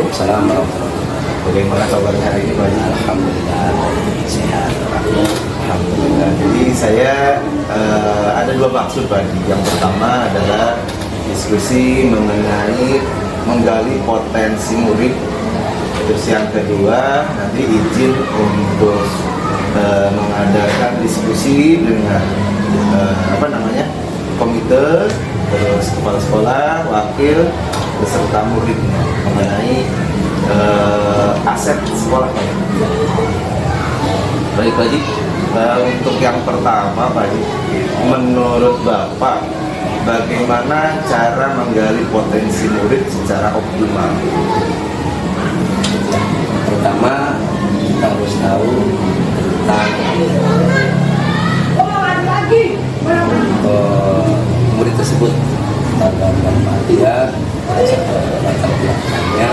Waalaikumsalam warahmatullahi wabarakatuh. Bagaimana kabarnya hari ini Pak Haji? Alhamdulillah sehat. Alhamdulillah. Jadi saya ada dua maksud Pak Haji. Yang pertama adalah diskusi mengenai menggali potensi murid. Terus yang kedua nanti izin untuk mengadakan diskusi dengan komite, terus kepala sekolah, wakil, beserta muridnya mengenai aset sekolah Pak Haji. Baik Pak Haji. Untuk yang pertama Pak Haji, menurut Bapak bagaimana cara menggali potensi murid secara optimal? Pertama kita harus tahu tentang murid tersebut, dalam artian latar belakangnya,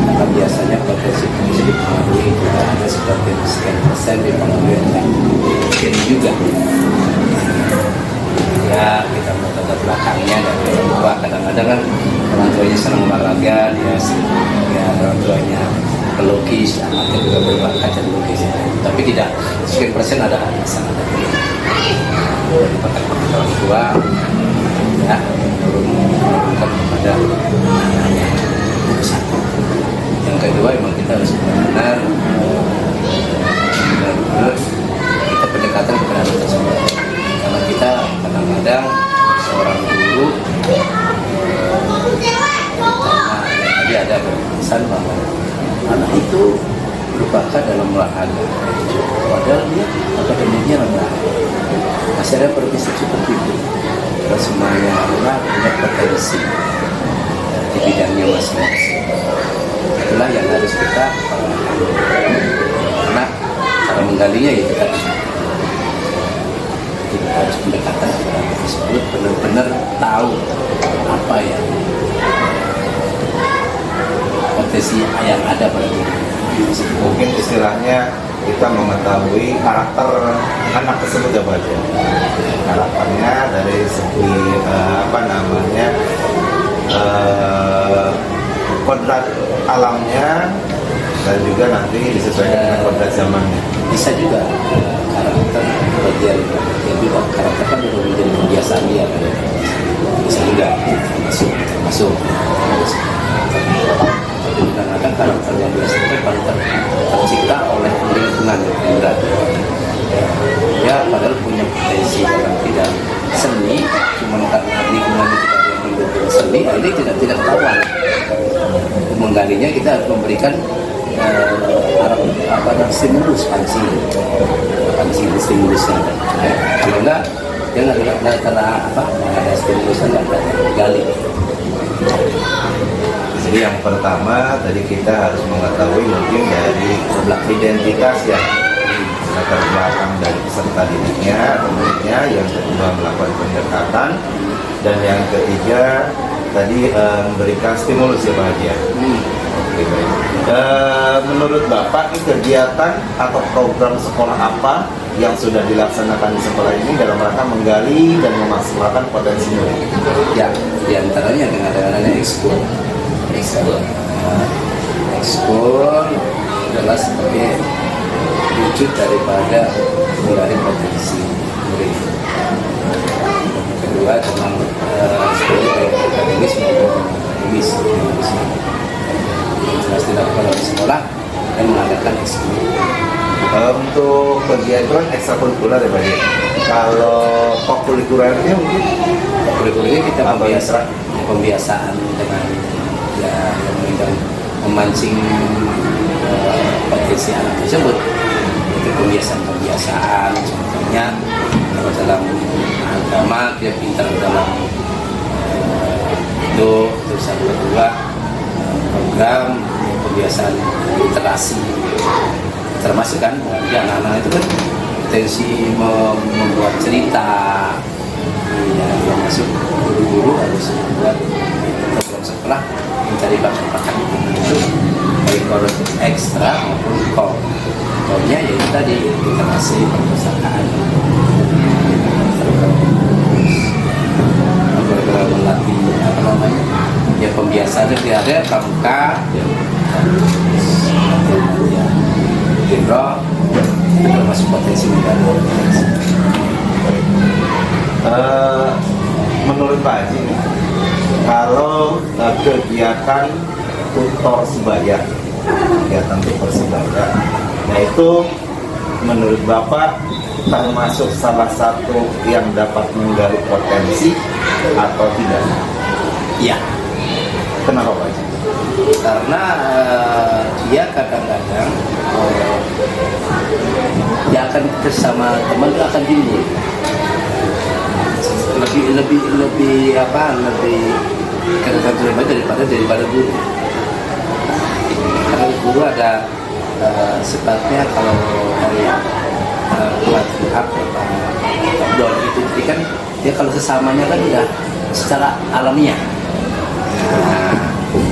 karena biasanya potensi dipengaruhi juga ada sekian persen dipengaruhi oleh gen juga. Ya kita mau latar belakangnya dan orang tua, kadang-kadang kan orang tuanya senang olahraga, ya orang tuanya pelukis, anaknya juga berbakat dan lukis, tapi tidak sekian persen ada sangat ada dari pakar-pakar orang tua ya menurunkan kepada anaknya. Itu satu. Yang kedua, memang kita harus benar-benar kita pendekatan kepada anak tersebut, karena kita kadang-kadang seorang guru tadi ada pesan bahwa anak itu berbakat dalam olahraga, padahal dia akademiknya rendah. Masih ada berpikir seperti itu. Kita semuanya adalah punya potensi di bidangnya masing-masing. Itulah yang harus kita karena cara menggalinya ya kita harus pendekatan kepada anak tersebut, benar-benar tahu apa ya potensi yang ada pada diri. Mungkin istilahnya kita mengetahui karakter anak tersebut apa aja, karakternya dari segi kodrat alamnya, dan juga nanti disesuaikan dengan kodrat zamannya. Bisa juga karakter bagian juga karakter kan juga menjadi kebiasaan dia kan. Bisa juga masuk. Tapi kadang-kadang karakter yang biasa itu karakter tercipta oleh lingkungan yang berat. Ya padahal punya potensi dalam bidang seni, cuma karena lingkungan itu yang mendukung seni, ini tidak ketahuan. Untuk menggalinya kita harus memberikan stimulus stimulusnya. Kalau enggak dia nggak ada stimulusnya, nggak ada gali. Jadi yang pertama tadi kita harus mengetahui mungkin dari identitas ya, latar belakang dari peserta didiknya atau muridnya. Yang kedua melakukan pendekatan, dan yang ketiga tadi memberikan stimulus ya Pak Haji. Oke, baik. Menurut Bapak kegiatan atau program sekolah apa yang sudah dilaksanakan di sekolah ini dalam rangka menggali dan memaksimalkan potensi murid? Ya, diantaranya dengan adanya ekskul adalah sebagai wujud daripada menggali potensi murid. Kedua tentang sekolah baik akademis maupun akademis. Jelas dilakukan oleh sekolah dan mengadakan ekskul. Untuk kegiatan ekstrakurikuler ya Pak Haji. Kalau kokurikulernya mungkin Kurikulumnya kita pembiasaan dengan yang memancing potensi anak tersebut. Itu pembiasaan contohnya kalau dalam agama dia pintar dalam itu. Terus yang kedua program pembiasaan literasi, termasuk kan anak-anak itu kan potensi membuat cerita ya, termasuk guru-guru harus membuat program sekolah mencari bakat-bakat itu, baik kalau ekstra maupun komnya yaitu tadi literasi perpustakaan, program melatih ya biasa ada pramuka, Gendro, termasuk potensi negara. Menurut Pak Haji nih, kalau kegiatan tutor sebaya, nah itu menurut Bapak termasuk salah satu yang dapat menggali potensi atau tidak? Iya. Kenapa Pak Haji? Karena dia kadang-kadang dia akan bersama teman, dia akan timbul lebih kedekatan daripada guru. Karena guru ada sebabnya kalau dari Don itu kan dia kalau sesamanya kan udah secara alamiah. Nah,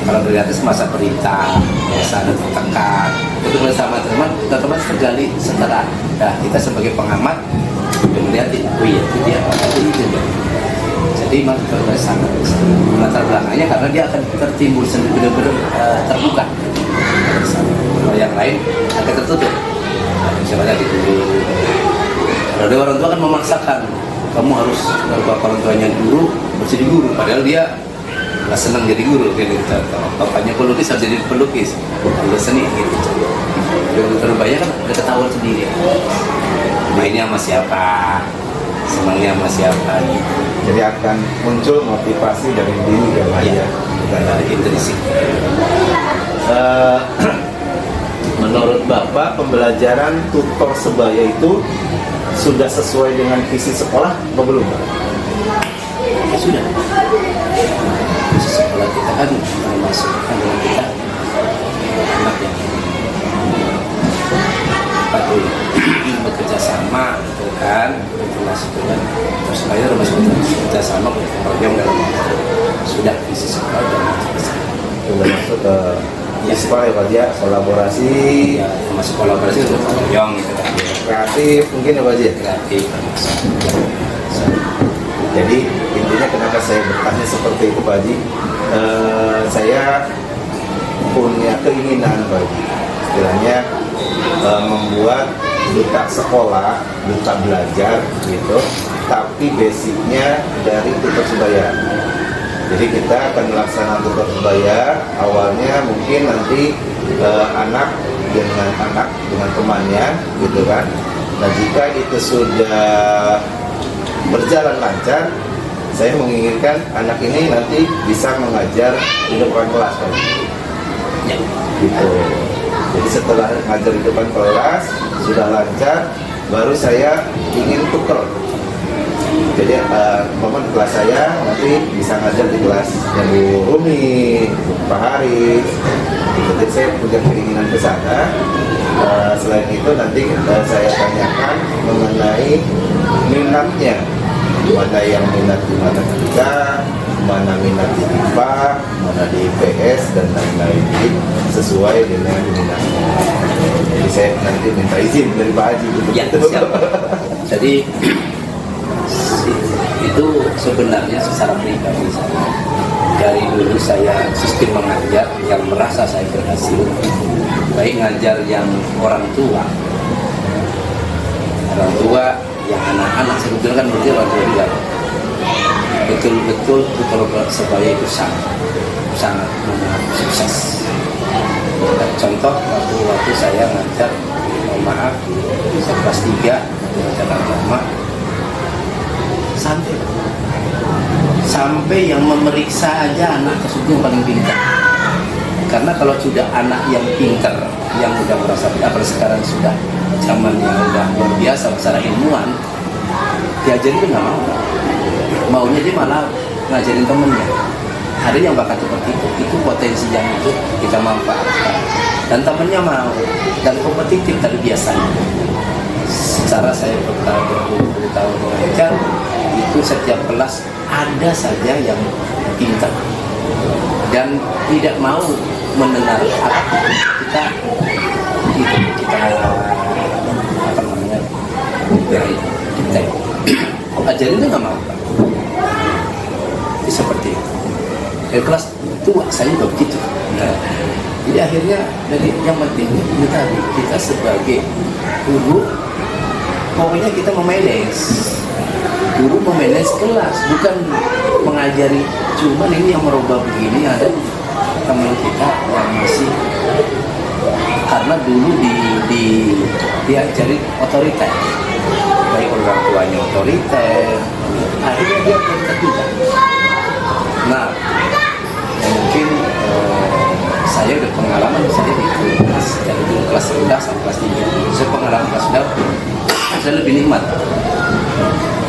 kalau gratis masa perintah, biasa ada tertekan, itu bersama teman tergali secara, nah kita sebagai pengamat melihat oh iya itu dia itu dia. Jadi memang sangat latar belakangnya karena dia akan tertimbul sendiri benar-benar terbuka. Kalau yang lain agak tertutup. Misalnya gitu. Kalau orang tua kan memaksakan kamu harus orang tuanya guru menjadi guru, padahal dia nggak senang jadi guru gitu. Bapaknya pelukis harus jadi pelukis, ada seni gitu. Yang terbaya kan udah ketahuan sendiri. Mainnya sama siapa, senangnya sama siapa gitu. Jadi akan muncul motivasi dari diri ya Pak ya, bukan dari intrinsik. Menurut Bapak pembelajaran tutor sebaya itu sudah sesuai dengan visi sekolah atau belum Pak? Ya sudah. Visi sekolah kita kan masuk dengan kita anak yang patut bekerja sama gitu kan, jelas itu kan. Terus saya harus bekerja sama bergotong dalam sudah visi sekolah dan Sudah masuk ke sekolah ya Pak ya, kolaborasi ya, masuk kolaborasi untuk bergotong gitu kan. Kreatif mungkin ya Pak ya. Kreatif. Jadi intinya kenapa saya bertanya seperti itu Pak Haji, saya punya keinginan Pak Haji, istilahnya membuat duta sekolah, duta belajar gitu, tapi basicnya dari tutor sebaya. Jadi kita akan melaksanakan tutor sebaya, awalnya mungkin nanti anak dengan temannya gitu kan. Nah jika itu sudah berjalan lancar, saya menginginkan anak ini nanti bisa mengajar di depan kelas Pak. Ya. Gitu. Jadi setelah mengajar di depan kelas sudah lancar, baru saya ingin tuker. Jadi momen kelas saya nanti bisa ngajar di kelas yang Bu Rumi, Pak Haris. Jadi saya punya keinginan ke sana. Selain itu nanti saya tanyakan mengenai minatnya, mana yang minat di matematika, mana minat di IPA, mana di IPS dan lain-lain, sesuai dengan minatnya. Jadi saya nanti minta izin dari Pak Haji gitu. Ya, siap. Jadi itu sebenarnya secara pribadi saya dari dulu saya sistem mengajar yang merasa saya berhasil, baik ngajar yang orang tua yang anak-anak sebetulnya kan berarti orang tua juga betul-betul kalau sebaya itu sangat sukses. Contoh waktu saya ngajar, mohon maaf, saya kelas 3 ngajar agama sampai yang memeriksa aja anak tersebut yang paling pintar. Karena kalau sudah anak yang pintar, yang udah merasa, apalagi sekarang sudah zaman yang udah luar biasa secara ilmuwan, diajarin itu nggak mau. Maunya dia malah ngajarin temennya. Ada yang bakat seperti itu potensi yang itu kita manfaatkan. Dan temennya mau, dan kompetitif tadi biasanya. Secara saya berpuluh tahun mengajar, itu setiap kelas ada saja yang pintar dan tidak mau mendengar kita apa namanya kita ajarin itu nggak mau. Seperti itu. kelas tua saya juga begitu. Nah, jadi akhirnya dari yang penting itu tadi kita sebagai guru pokoknya kita memanage kelas, bukan mengajari. Cuman ini yang merubah begini ada teman kita yang masih, karena dulu diajari otoriter, baik orang tuanya otoriter, akhirnya dia otoriter juga. Nah, mungkin saya udah pengalaman saya di kelas dari dulu kelas rendah sampai kelas 3. Saya pengalaman kelas rendah saya lebih nikmat.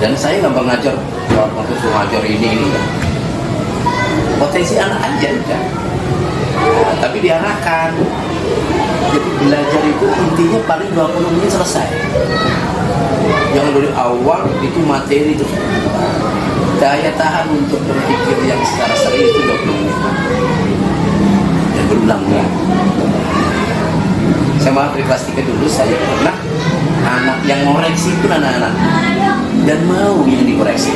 Dan saya nggak mengajar waktu itu ngajar ini ya. Potensi anak aja udah. Nah, tapi diarahkan. Jadi belajar itu intinya paling 20 menit selesai. Yang dari awal itu materi itu daya tahan untuk berpikir yang secara serius itu 20 menit. Dan berulang-ulang. Saya malah dari kelas 3 dulu saya pernah anak yang ngoreksi itu anak-anak dan mau yang dikoreksi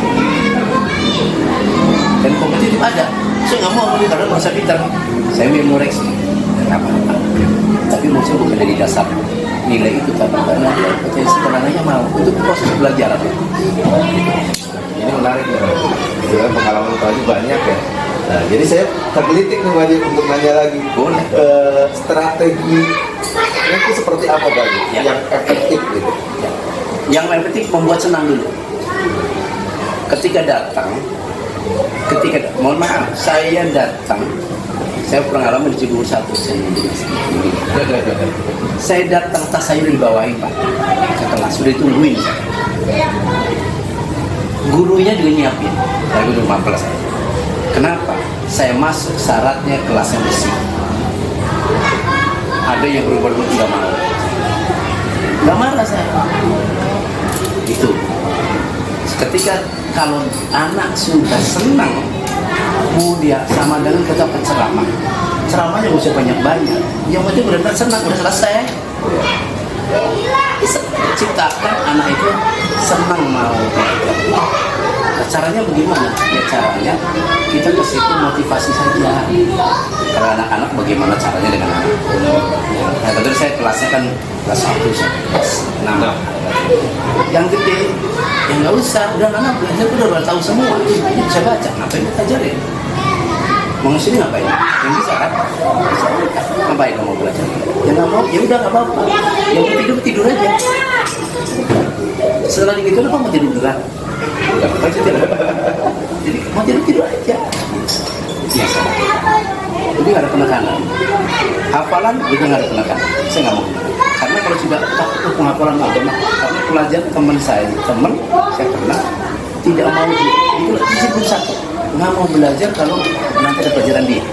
dan kompetitif ada. Saya nggak mau karena merasa pintar, saya mau ngoreksi dan apa-apa. Tapi maksudnya bukan dari dasar nilai itu, tapi karena dia potensi penangannya mau untuk proses belajar. Ini menarik ya, juga pengalaman tadi banyak ya. Nah, jadi saya tergelitik nih wajib untuk nanya lagi. Boleh. Strategi itu seperti apa Pak? Ya. Yang efektif gitu. Ya. Yang efektif membuat senang dulu. Mohon maaf, saya datang, saya pengalaman di Cibubur 1, saya datang tas saya dibawain Pak ke kelas, sudah ditungguin saya. Gurunya juga nyiapin, saya guru mampel saya. Kenapa? Saya masuk syaratnya kelas yang bersih. Ada yang berubah-ubah tidak mau. Nggak marah saya. Itu. Ketika kalau anak sudah senang, mau dia sama dengan kita penceramah. Ceramahnya nggak usah banyak-banyak. Yang penting benar-benar senang, udah selesai. Ciptakan anak itu senang mau belajar. Nah, caranya bagaimana? Ya caranya kita kasih itu motivasi saja. Kalau anak-anak bagaimana caranya dengan anak? Nah, tadi saya kelasnya kan kelas 1 sampai kelas 6. Yang gede, yang nggak usah, udah anak belajar udah tahu semua. Ini bisa baca, ngapain kita ajarin? Mau sini ngapain? Yang bisa kan? Bisa. Ngapain kamu belajar? Yang nggak mau, ya udah nggak apa-apa. Yang mau tidur aja. Setelah gitu apa mau tidur beneran? Udah apa aja tidur. Jadi mau tidur aja. Biasa. Jadi nggak ada penekanan. Hafalan juga nggak ada penekanan. Saya nggak mau. Karena kalau sudah takut penghafalan nggak pernah. Karena pelajar teman saya pernah tidak mau itu disebut satu. Nggak mau belajar kalau nanti ada pelajaran dia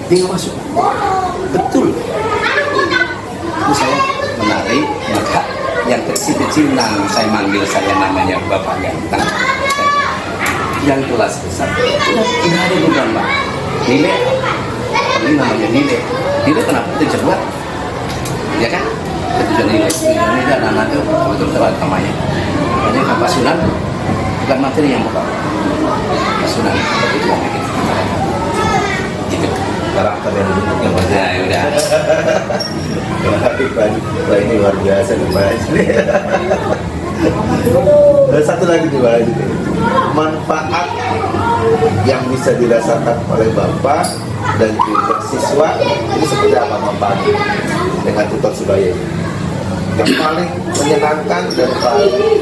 nggak masuk. Betul. Itu saya menarik, maka yang kecil-kecil saya manggil saya namanya Bapak Ganteng. Yang kelas besar tidak ada beban Pak. Nilai ini namanya nilai kenapa terjerat ya kan, ketujuan nilai dan anak-anak itu betul terhadap namanya. Makanya kapasunan bukan materi yang pokok, kapasunan itu yang bikin gitu. Karakter yang dibentuk yang wajah. Nah, udah. Wah, ini luar biasa nih Pak. Satu lagi nih Pak, manfaat yang bisa dirasakan oleh Bapak dan juga siswa ini seperti apa manfaatnya dengan tutor Subaya ini? Yang paling menyenangkan dan paling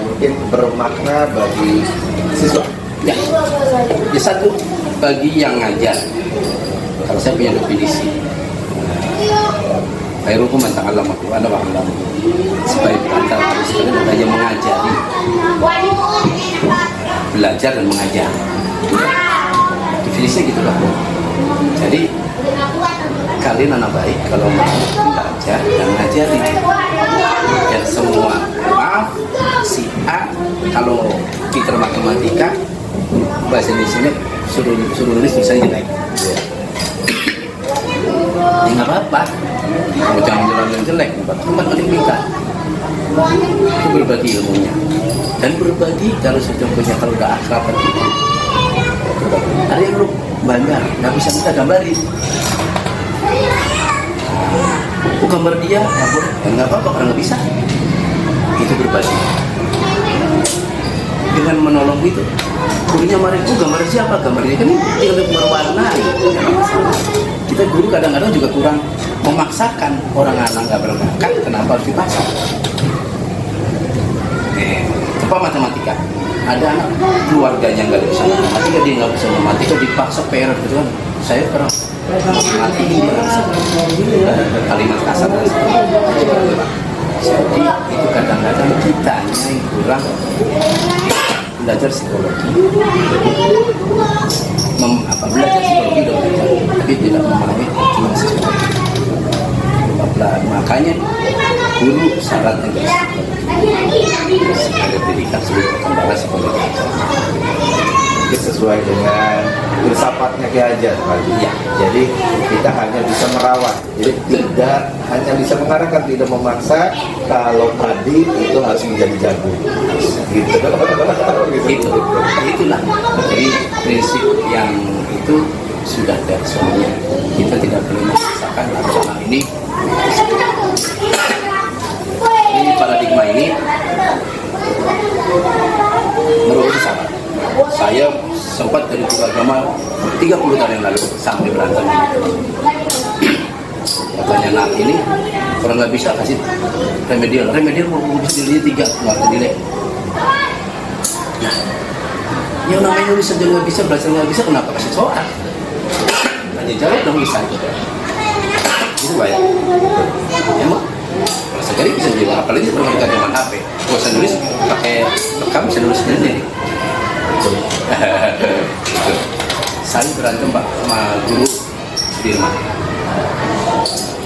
mungkin bermakna bagi siswa. Ya, satu bagi yang ngajar. Kalau saya punya definisi, khairukum man ta'allama Al-Qur'ana wa 'allamahu. Sebaik antara harus kalian yang mengajari, belajar dan mengajar. Definisinya gitu lah. Jadi kalian anak baik kalau mau belajar dan ngajari. Dan semua maaf si A kalau pinter matematika bahasa Indonesia suruh nulis tulisannya jelek. Ya nggak apa-apa, mau jangan jalan jelek, tempat paling pintar itu berbagi ilmunya dan berbagi kalau sudah punya, kalau udah akrab itu berbagi. banyak, nggak bisa kita gambarin. Aku gambar dia, ya boleh, ya nggak apa-apa karena nggak bisa. Itu berbagi. Dengan menolong itu, gurunya kemarin, gambar siapa? Gambar dia kan ini tinggal berwarna. Kita guru kadang-kadang juga kurang memaksakan orang anak nggak berbakat, kenapa harus dipaksa? Coba matematika, ada anak keluarganya nggak bisa matematika, dia nggak bisa matematika, dipaksa PR gitu kan. Saya pernah mati kalimat kasar. Jadi itu kadang-kadang kita yang kurang belajar psikologi, belajar psikologi tapi tidak memahami cuma psikologi. Makanya guru syaratnya ada pendidikan seluruh kembali psikologi. Itu sesuai dengan filsafatnya Ki Hajar, Pak. Ya. Jadi kita hanya bisa merawat, jadi tidak hanya bisa mengarahkan, tidak memaksa. Kalau padi itu harus menjadi jagung, gitu. Itulah. Jadi prinsip yang itu sudah dari semuanya. Kita tidak boleh memaksakan anak ini. Ini paradigma ini merupakan salah. Saya sempat dari guru agama 30 tahun yang lalu sampai berantem. Katanya nak ini orang nggak bisa kasih remedial mau bisa nilai 3 nggak nilai. Nah, yang namanya nulis saja nggak bisa, belajar nggak bisa, kenapa kasih soal? Hanya jawab dong bisa. Itu banyak. Emang kalau sekali bisa jawab, apalagi kalau kita zaman HP. Kalau saya nulis pakai rekam bisa nulis sendiri. Saya berantem Pak sama guru Sudirman,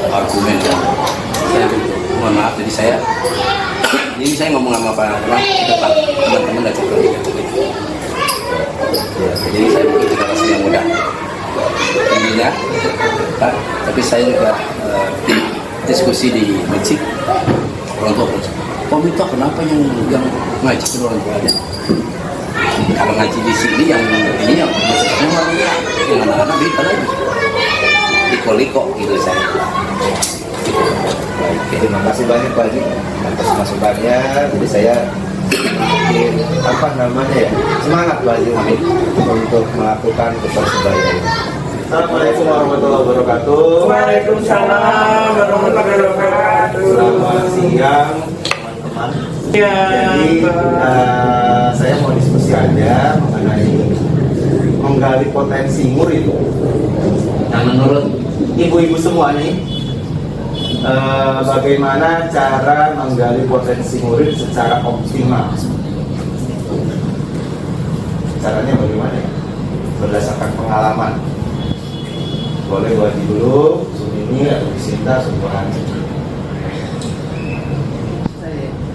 argumen saya mohon maaf, jadi saya ini saya ngomong sama Pak depan teman-teman dan coba jadi saya mungkin tidak rasa yang mudah intinya Pak, tapi saya juga diskusi di masjid orang tua minta kenapa yang ngaji ke orang tua aja. Kalau ngaji di sini yang ini yang anak-anak bisa lagi liko-liko gitu saya. Baik, terima kasih banyak Pak Haji atas masukannya. Jadi saya semangat Pak Haji untuk melakukan persebaya ini. Assalamualaikum warahmatullahi wabarakatuh. Waalaikumsalam warahmatullahi wabarakatuh. Selamat siang teman-teman. Ya, Jadi saya mau diskusi aja mengenai menggali potensi murid. Nah, menurut Ibu-ibu semua nih, bagaimana cara menggali potensi murid secara optimal? Caranya bagaimana ya? Berdasarkan pengalaman. Boleh Bu Haji dulu, Sumini atau Sinta, Subhan.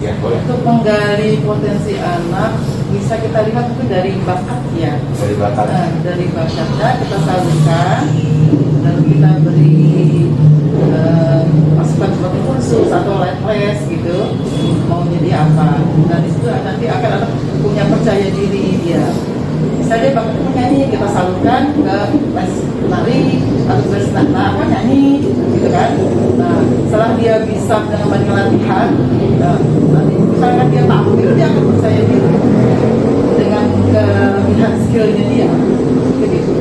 Ya, boleh. untuk menggali potensi anak bisa kita lihat itu dari bakat ya. Dari bakat. Dari bakatnya kita salurkan, lalu kita beri masukan seperti kursus atau les gitu, mau jadi apa. Dan itu nanti akan ada punya percaya diri dia. Misalnya bakat menyanyi, kita salurkan ke les menari atau les nyanyi gitu kan. Nah, setelah dia bisa dengan banyak latihan, nanti misalkan dia tampil, dia akan percaya diri dengan kelebihan skillnya dia begitu.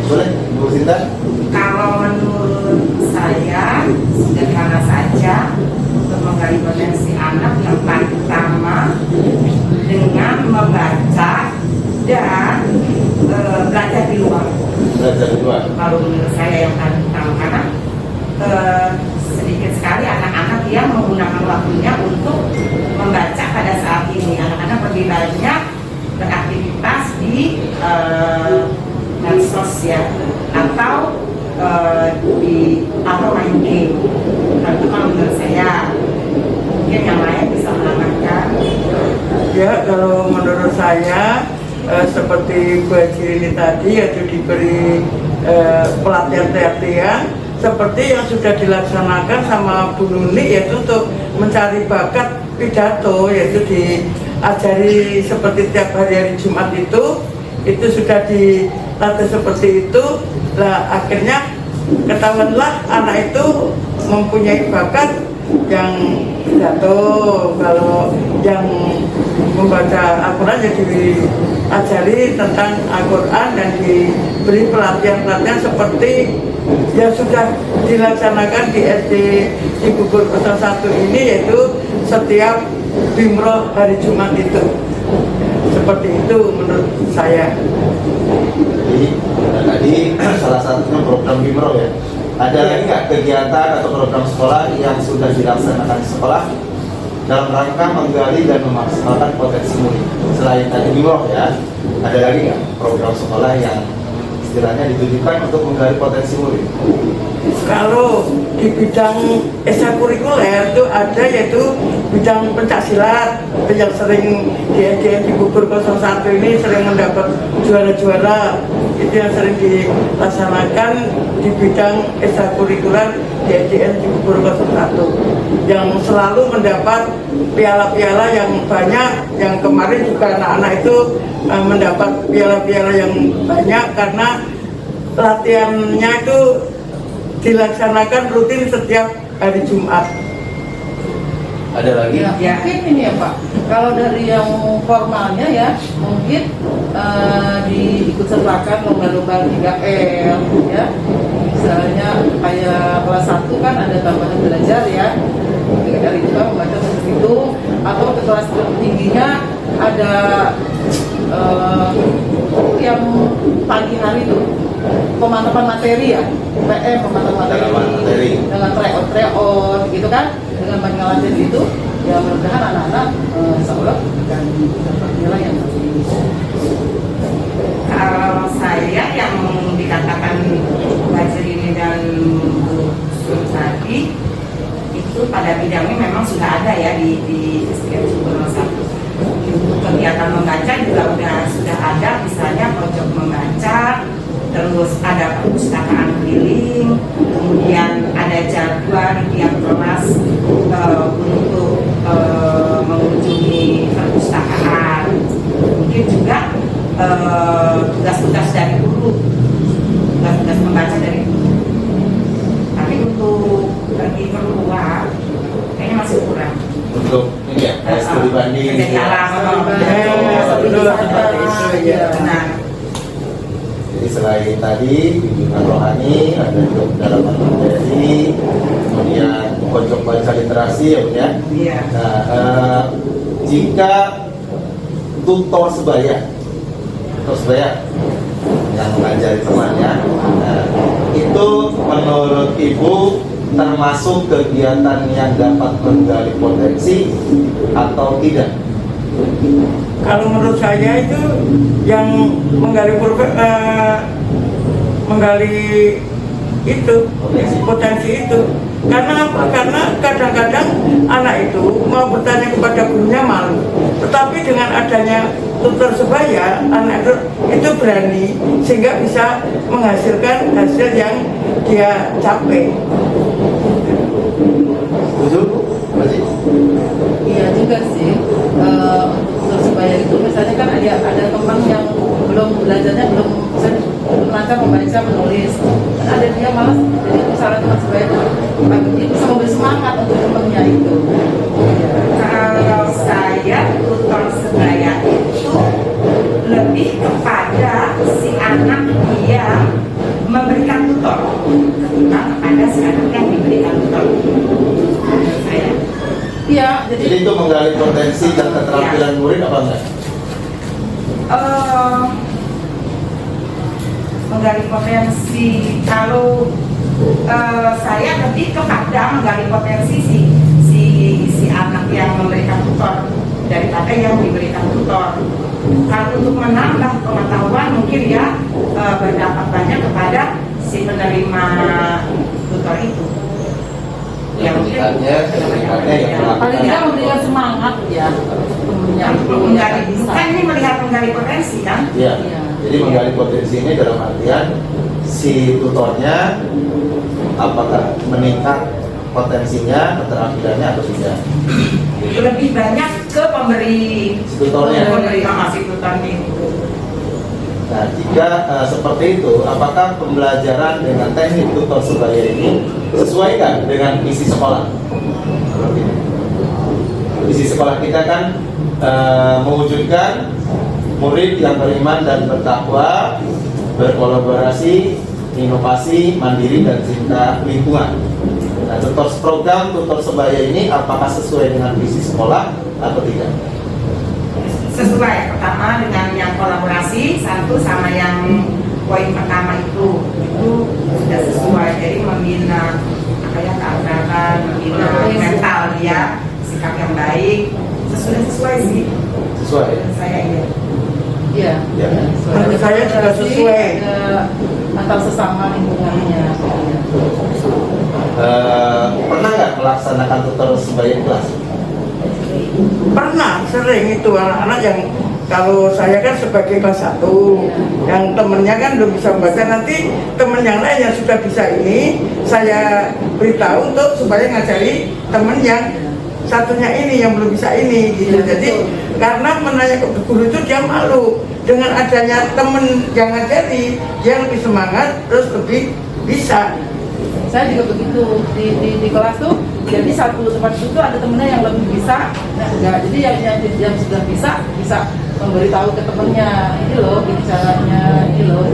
Boleh, Bu Sinta? Kalau menurut saya sederhana saja untuk menggali potensi anak yang paling utama dengan membaca dan belajar di luar. Belajar di luar. Kalau menurut saya yang paling utama karena sedikit sekali anak-anak yang menggunakan waktunya untuk membaca pada saat ini. Anak-anak lebih banyak beraktivitas di medsos ya, atau main game. Itu kalau menurut saya, mungkin yang lain bisa menambahkan. Ya, kalau menurut saya seperti Bu Haji ini tadi yaitu diberi pelatihan seperti yang sudah dilaksanakan sama Bu Nuni, yaitu untuk mencari bakat pidato, yaitu di ajari seperti tiap hari Jumat itu sudah dilatih seperti itu. Lah akhirnya ketahuanlah anak itu mempunyai bakat yang jatuh. Kalau yang membaca Al-Quran ya diajari tentang Al-Quran dan diberi pelatihan-pelatihan seperti yang sudah dilaksanakan di SD Cibubur 01 ini, yaitu setiap Bimro hari Jumat itu. Seperti itu menurut saya. Jadi tadi salah satunya program Bimro ya. Ada lagi nggak kegiatan atau program sekolah yang sudah dilaksanakan di sekolah dalam rangka menggali dan memaksimalkan potensi murid? Selain tadi Bimro ya, ada lagi nggak program sekolah yang istilahnya ditujukan untuk menggali potensi murid? Kalau di bidang ekstrakurikuler itu ada, yaitu bidang pencaksilat yang sering di SDN Cibubur 01 ini sering mendapat juara-juara. Itu yang sering dilaksanakan di bidang ekstrakurikuler di SDN Cibubur 01 yang selalu mendapat piala-piala yang banyak. Yang kemarin juga anak-anak itu mendapat piala-piala yang banyak karena latihannya itu dilaksanakan rutin setiap hari Jumat. Ada lagi? Ya, mungkin ini ya Pak, kalau dari yang formalnya ya mungkin diikut sertakan lomba-lomba 3L ya. Misalnya kayak kelas 1 kan ada tambahan belajar ya, 3L itu kan membaca dan berhitung. Atau ke kelas tertingginya ada yang pagi hari itu pemantapan materi ya, PM pemantapan materi dengan tryout gitu kan, dengan banyak latihan itu ya, mudah-mudahan anak-anak insya Allah akan dapat nilai yang bagus. Kalau saya yang dikatakan belajar ini dan tadi itu pada bidangnya memang sudah ada ya di SDN Cibubur 01. Kegiatan membaca juga sudah ada, misalnya pojok membaca, terus ada perpustakaan keliling, kemudian ada jadwal di tiap kelas untuk mengunjungi perpustakaan. Mungkin juga tugas-tugas dari guru, tugas-tugas membaca dari guru. Tapi untuk pergi keluar kayaknya masih kurang. Untuk ini ya, studi banding Jadi alam, benar. Jadi selain tadi bimbingan rohani, ada juga pendalaman materi, kemudian pojok baca literasi ya Bun ya. Iya. Nah, jika tutor sebaya yang mengajari temannya, nah, itu menurut Ibu termasuk kegiatan yang dapat menggali potensi atau tidak? Kalau menurut saya itu yang menggali itu potensi itu. Karena apa? Karena kadang-kadang anak itu mau bertanya kepada gurunya malu. Tetapi dengan adanya tutor sebaya, anak itu berani sehingga bisa menghasilkan hasil yang dia capai. Setuju? Masih? Iya juga sih. Untuk sebaya itu misalnya kan ada teman yang belum belajarnya belum lancar membaca menulis, kan ada dia malas, jadi misalnya teman sebaya itu dia bisa memberi semangat untuk temannya itu. Ya. Kalau saya tutor sebaya itu lebih kepada si anak yang memberikan tutor ketimbang kepada si anak yang diberikan tutor. Menurut saya. Iya, Jadi itu menggali potensi dan keterampilan murid apa enggak? Menggali potensi, kalau saya lebih kepada menggali potensi si anak yang memberikan tutor daripada yang diberikan tutor. Kalau untuk menambah pengetahuan mungkin ya berdampak banyak kepada si penerima tutor itu. Yang melihatnya yang paling tidak memberikan semangat ya temennya. Kan ini melihat menggali potensi kan? Iya. Jadi menggali potensi ini dalam artian si tutornya apakah meningkat potensinya, keterampilannya atau tidak. Lebih banyak ke pemberi Tutornya. si tutornya itu. Nah, jika seperti itu, apakah pembelajaran dengan teknik tutor sebaya ini sesuaikan dengan isi sekolah? Isi sekolah kita kan mewujudkan murid yang beriman dan bertakwa, berkolaborasi, inovasi, mandiri, dan cinta lingkungan. Nah, program tutor sebaya ini apakah sesuai dengan visi sekolah atau tidak? Sesuai, pertama dengan yang kolaborasi, satu sama yang poin pertama itu sudah sesuai. Jadi membina keakraban, membina mental dia, sikap yang baik, sesuai sih. Sesuai ya? Saya iya. Iya. Ya. Menurut saya juga sesuai. Antar sesama lingkungannya. Pernah nggak melaksanakan tutor sebaya kelas? Pernah, sering itu anak-anak yang kalau saya kan sebagai kelas 1, yang temennya kan belum bisa membaca, nanti temen yang lain yang sudah bisa ini saya beritahu untuk supaya ngajari temen yang satunya ini yang belum bisa ini gitu. Jadi karena menanya ke guru itu dia malu, dengan adanya temen yang ngajari dia lebih semangat terus lebih bisa. Saya juga begitu di kelas tuh, jadi satu tempat itu ada temennya yang lebih bisa, enggak, jadi yang sudah bisa memberitahu ke temennya, ini loh gini caranya, ini loh,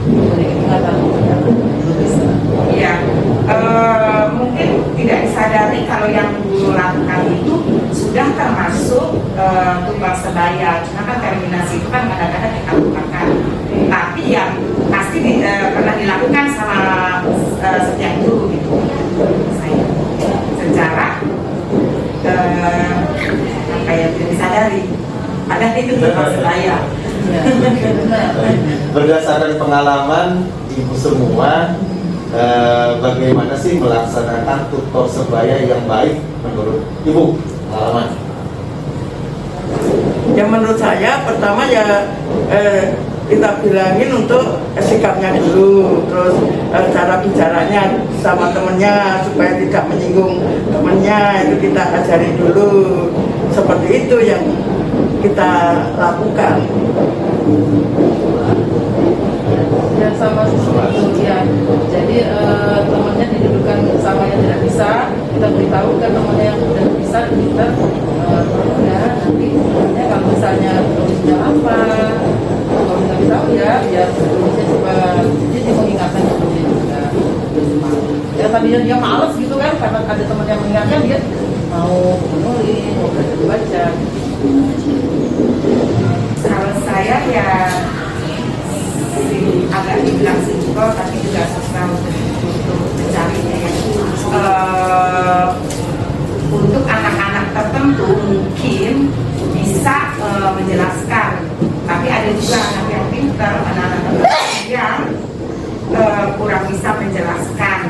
jadi kita tahu yang belum bisa. Iya, mungkin tidak disadari kalau yang guru lakukan itu sudah termasuk tutor sebaya. Cuma kan terminasi itu kan kadang-kadang kita lupakan. Tapi yang pasti pernah dilakukan sama setiap guru gitu. Saya secara apa ya, tidak disadari. Padahal itu tutor sebaya. Ya, benar. Berdasarkan pengalaman ibu semua, bagaimana sih melaksanakan tutor sebaya yang baik menurut ibu? Pengalaman? Ya menurut saya pertama ya kita bilangin untuk sikapnya dulu, terus cara bicaranya sama temennya supaya tidak menyinggung temennya, itu kita ajari dulu. Seperti itu yang kita lakukan. Dan sama seperti ya, jadi temannya didudukan sama yang tidak bisa, kita beritahu ke temannya yang sudah bisa, kita ya nanti temannya kalau misalnya tulisnya apa, kalau kita tahu ya biar tulisnya coba, jadi mengingatkan temannya juga. Ya tadinya dia malas gitu kan, karena ada teman yang mengingatkan, dia mau menulis, mau belajar baca. Kalau saya ya agak dibilang simpel tapi juga susah untuk mencarinya ya. Untuk anak-anak tertentu mungkin bisa menjelaskan, tapi ada juga anak yang pintar, anak-anak tertentu yang kurang bisa menjelaskan,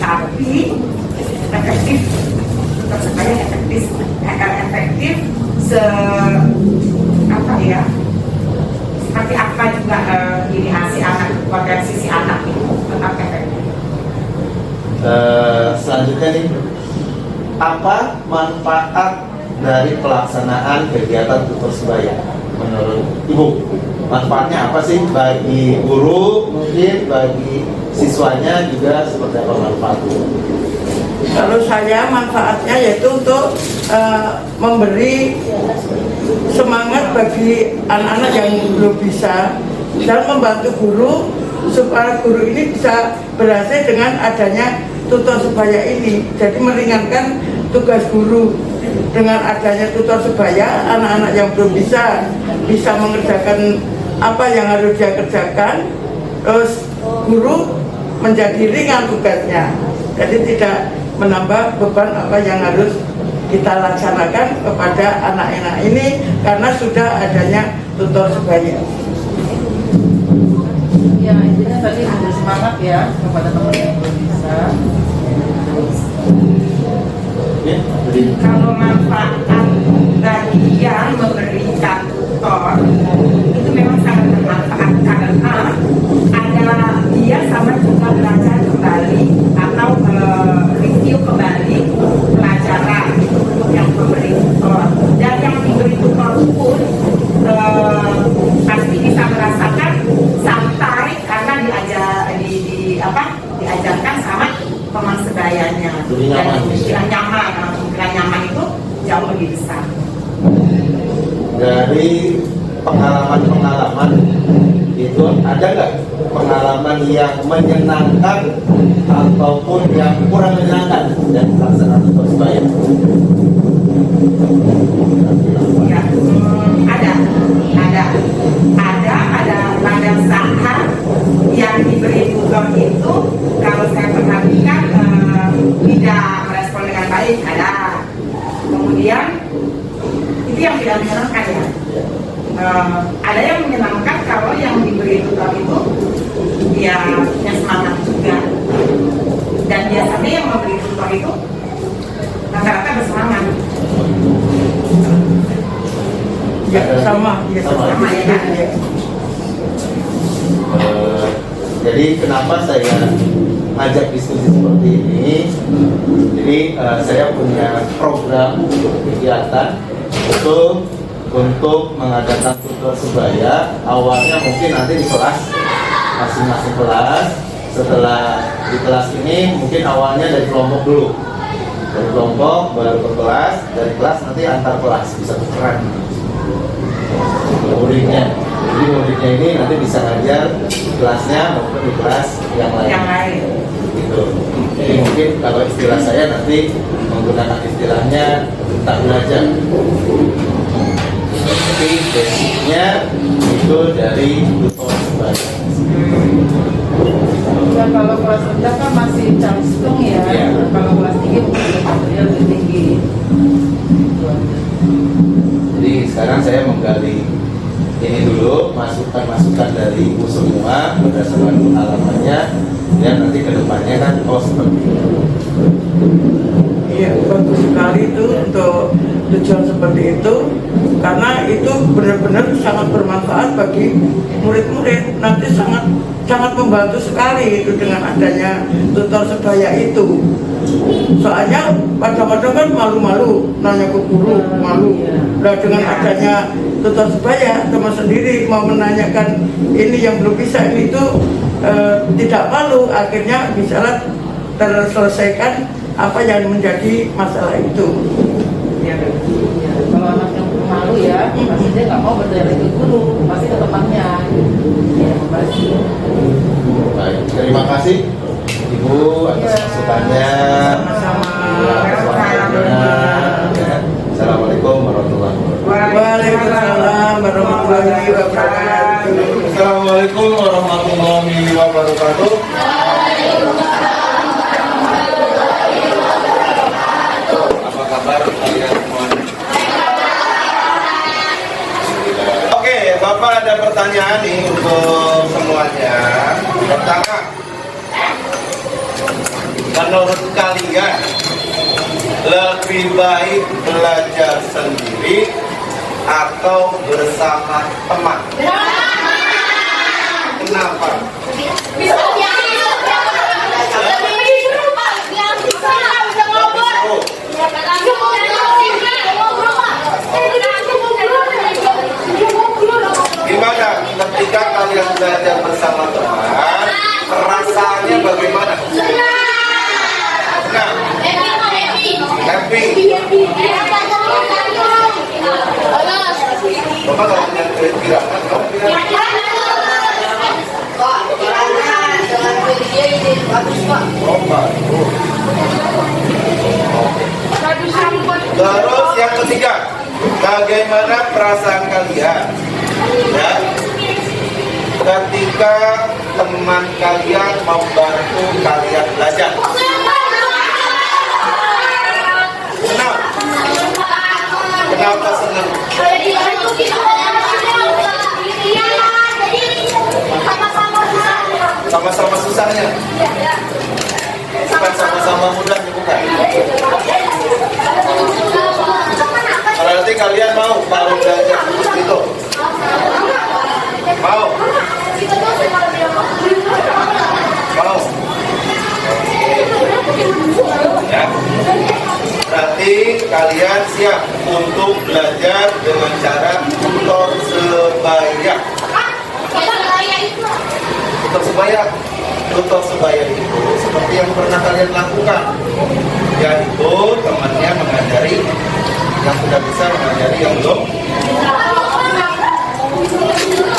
tapi efektif, tetap supaya efektif apa ya, seperti apa juga ini hasil anak, potensi si anak itu tetap efektif. Selanjutnya nih, apa manfaat dari pelaksanaan kegiatan tutor sebaya menurut ibu? Manfaatnya apa sih bagi guru, mungkin bagi siswanya juga seperti apa manfaatnya? Kalau saya manfaatnya yaitu untuk memberi semangat bagi anak-anak yang belum bisa dan membantu guru supaya guru ini bisa berhasil dengan adanya tutor sebaya ini. Jadi meringankan tugas guru. Dengan adanya tutor sebaya, anak-anak yang belum bisa mengerjakan apa yang harus dia kerjakan, terus guru menjadi ringan tugasnya. Jadi tidak menambah beban apa yang harus kita laksanakan kepada anak-anak ini karena sudah adanya tutor sebaya. Ya intinya tadi memberi semangat ya kepada teman yang belum bisa. Kalau manfaat bagi yang memberikan tutor itu memang sangat bermanfaat karena ada dia sama juga belajar kembali atau lebih nyaman. kemungkinan nyaman itu jauh lebih besar. Dari pengalaman itu ada nggak pengalaman yang menyenangkan ataupun yang kurang menyenangkan dari pelaksanaan tutor sebaya? Ya, ada pada saat yang diberi tutor itu kalau saya perhatikan tidak merespon dengan baik, kemudian itu yang tidak menyenangkan ya. Ada yang menyenangkan kalau yang diberi tutor itu dia punya semangat juga, dan biasanya yang memberi tutor itu rata-rata bersemangat. Ya, sama ya. Jadi kenapa saya ngajak diskusi seperti ini? Jadi saya punya program kegiatan untuk mengadakan tutor sebaya. Awalnya mungkin nanti di kelas, masing-masing kelas. Setelah di kelas ini mungkin awalnya dari kelompok dulu, dari kelompok baru ke kelas, dari kelas nanti antar kelas bisa tukeran muridnya. Jadi muridnya ini nanti bisa ngajar di kelasnya maupun di kelas yang lain. Gitu. Jadi mungkin kalau istilah saya nanti menggunakan istilahnya tak belajar. Tapi basicnya itu dari tutor sebaya. Ya kalau kelas rendah kan masih canggung ya. Iya. Kalau kelas tinggi mungkin material lebih tinggi. Jadi sekarang saya menggali ini dulu, masukan-masukan dari ibu semua berdasarkan pengalamannya, dan nanti kedepannya kan seperti ini. Iya, bagus sekali itu untuk tujuan seperti itu, karena itu benar-benar sangat bermanfaat bagi murid-murid. Nanti sangat membantu sekali itu dengan adanya tutor sebaya itu. Soalnya kadang-kadang kan malu-malu nanya ke guru, malu. Nah dengan adanya tutor sebaya, teman sendiri mau menanyakan ini yang belum bisa ini itu tidak malu, akhirnya bisa terselesaikan apa yang menjadi masalah itu. Ya, kalau anak yang malu ya, pasti dia nggak mau bertanya ke guru, pasti ke temannya. Ya, pasti. Baik, terima kasih Ibu atas masukannya. Assalamualaikum warahmatullahi wabarakatuh. Waalaikumsalam warahmatullahi wabarakatuh. Assalamualaikum warahmatullahi wabarakatuh. Apa kabar kalian semuanya? Oke, Bapak ada pertanyaan nih untuk semuanya. Pertama, menurut kalian lebih baik belajar sendiri atau bersama teman? Kenapa? Gimana ketika kalian belajar bersama teman, perasaannya bagaimana? Nah, happy. Bapak kalau punya kira-kira, terus yang ketiga, bagaimana perasaan kalian ya, ketika teman kalian membantu kalian belajar? Kenapa senang? Sama-sama susahnya? Bukan sama-sama mudahnya, bukan? Berarti kalian mau kalau belajar itu? Mau? Mau? Ya. Berarti kalian siap untuk belajar dengan cara tutor sebaya. Tutor sebaya itu seperti yang pernah kalian lakukan. yaitu temannya mengajari yang sudah bisa mengajari yang belum.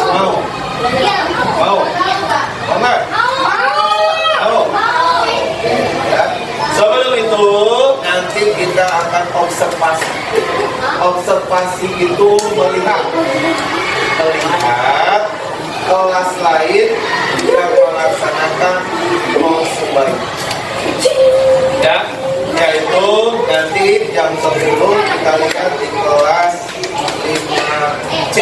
Mau? Mau? Mau nggak? Mau? Ya. Sebelum itu nanti kita akan observasi. Observasi itu melihat kelas lain yang melaksanakan sebaya. Ya, yaitu nanti jam 10 kita lihat di kelas 5C.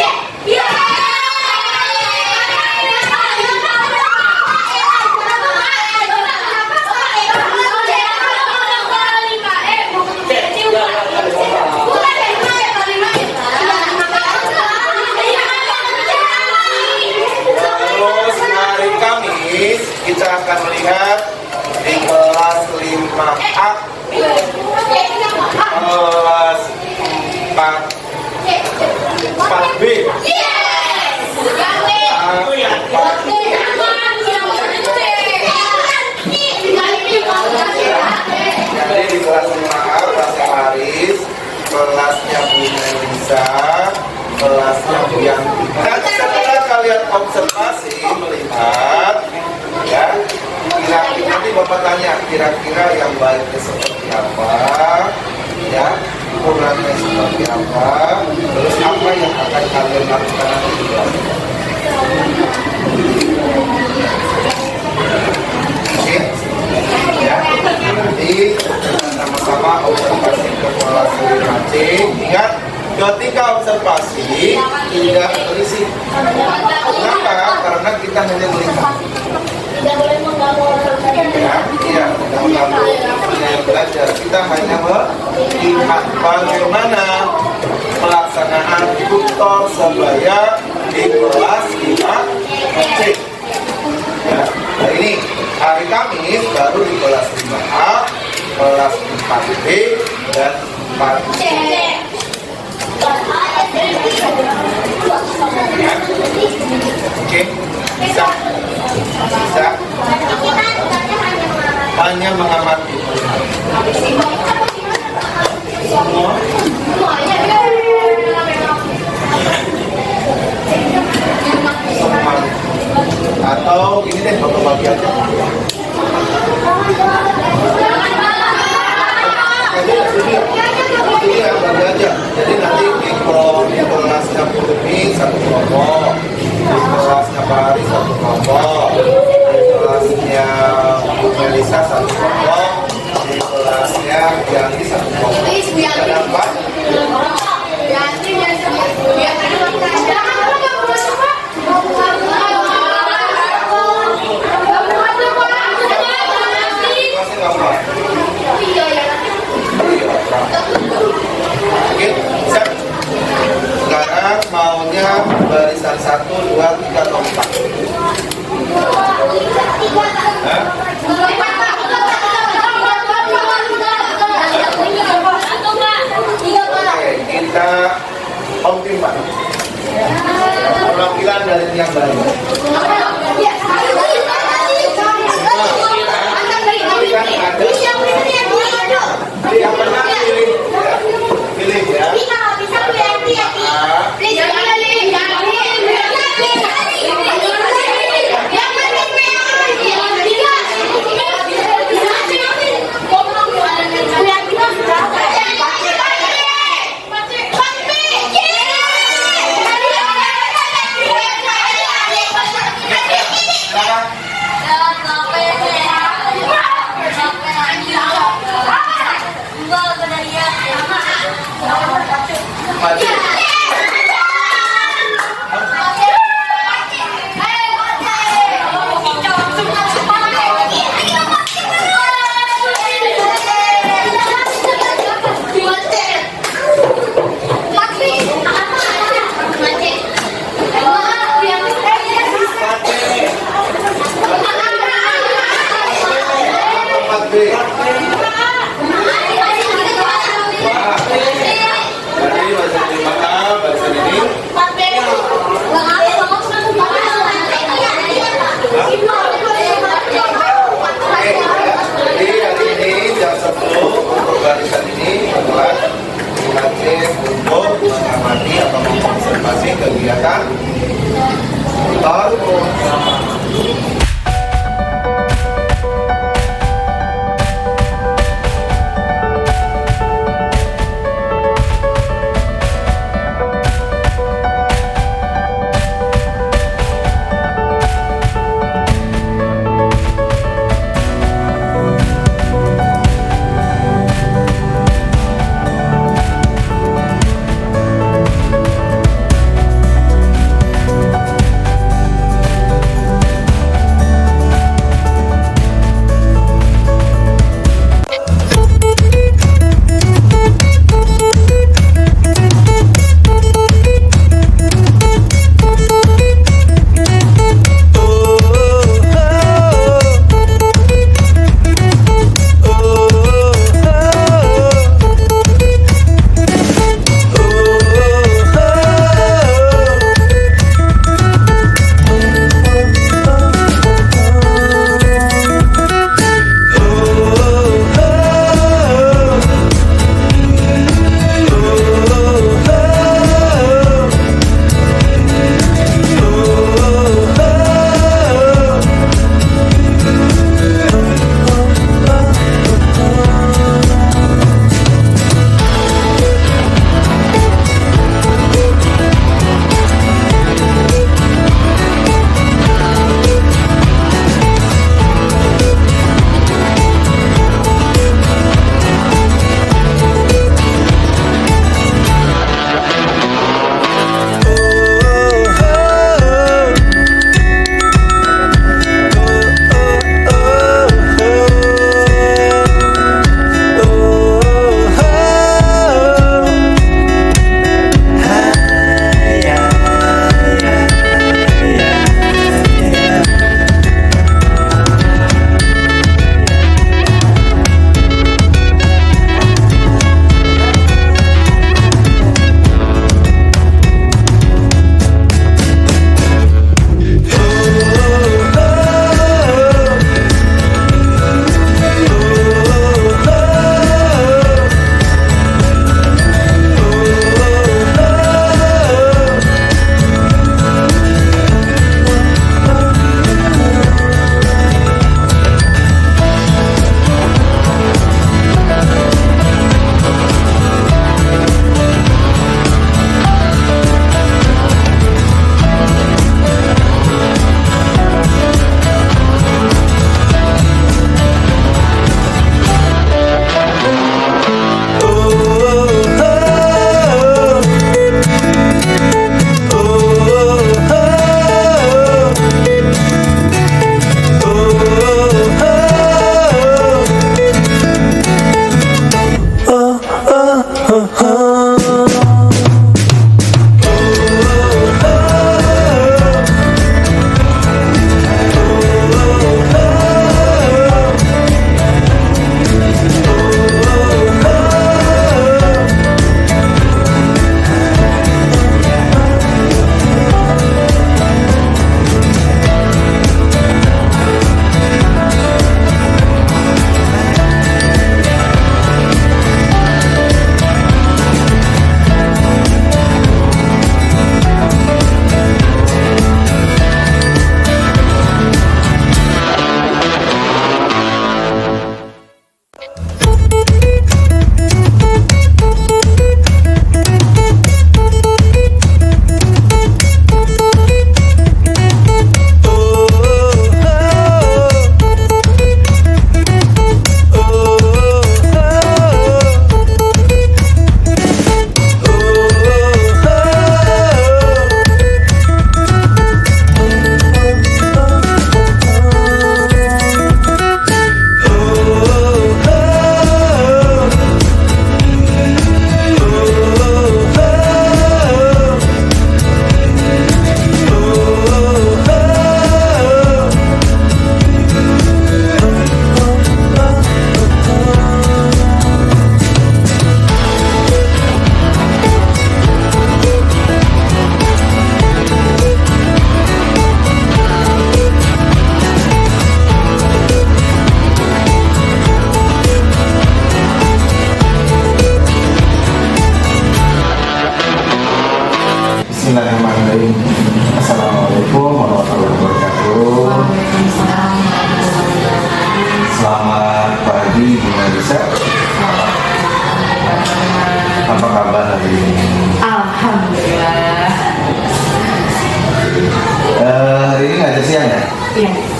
Terus hari Kamis kita akan melihat di kelas 5A, kelas 4B, jadi di kelas 5A kelasnya Haris, kelasnya Bu Melisa, kelasnya Bu Yanti. Nanti setelah kalian observasi melihat, ya, kira-kira nanti Bapak tanya kira-kira yang baiknya seperti apa, ya, kurangnya seperti apa, terus apa yang akan kalian lakukan nanti di kelas. Oke, ya, nanti sama-sama observasi ke kelas 5C. Ingat, ketika observasi tidak berisik. Kenapa? Karena kita hanya melihat. Ya, tidak mengganggu yang belajar. Kita hanya melihat bagaimana pelaksanaan tutor sebaya di kelas 5C. Ya, nah ini hari Kamis baru di kelas 5A, kelas 4B dan 4C. Ya. Oke, bisa hanya mengamati. Semua. Atau ini deh Bapak bagi aja. Jadi ya bagi aja. Jadi nanti di kelasnya Putri satu kelompok, di kelasnya Pak Hari satu kelompok, di kelasnya Bu Melisa satu kelompok, di kelasnya Yanti satu kelompok. Ada apa? Oke, bisa. Sekarang maunya barisan 1, 2, 3, atau 4. Hah? Oke, kita counting Pak. Perwakilan dari yang baru. Yang pernah pilih, pilih ya. Motor.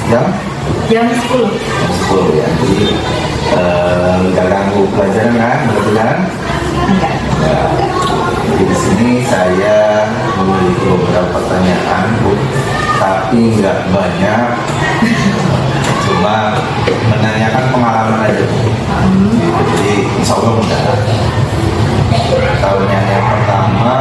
jam 10. 10 ya. Jadi nggak ganggu pelajaran kan, berarti kan? Enggak. Ya. Jadi di sini saya memiliki beberapa pertanyaan, Bu, tapi nggak banyak. Cuma menanyakan pengalaman aja, Bu. Gitu. Jadi insya Allah mudah. Pertanyaan yang pertama,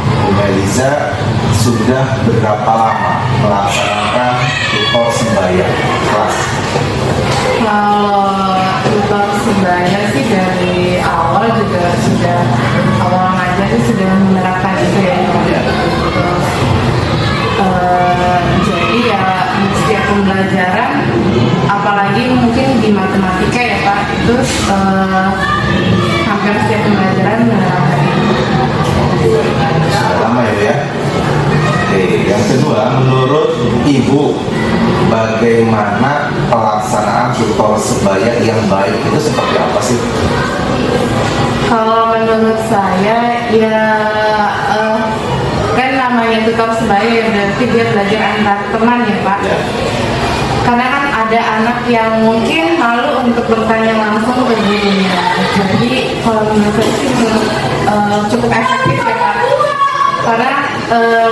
Bu Meliza sudah berapa lama melaksanakan tutor sebaya kelas? Kalau tutor sebaya sih dari awal juga sudah awal ngajar sih sudah menerapkan itu ya. Terus, jadi ya setiap pembelajaran, apalagi mungkin di matematika ya Pak, itu hampir setiap pembelajaran menerapkan itu. Sudah lama ya? Oke, yang kedua, menurut Ibu, bagaimana pelaksanaan tutor sebaya yang baik itu seperti apa sih? Kalau menurut saya ya kan namanya tutor sebaya ya berarti dia belajar antar teman ya Pak. Ya. Karena kan ada anak yang mungkin malu untuk bertanya langsung ke gurunya. Jadi kalau menurut saya sih cukup efektif ya Pak. Karena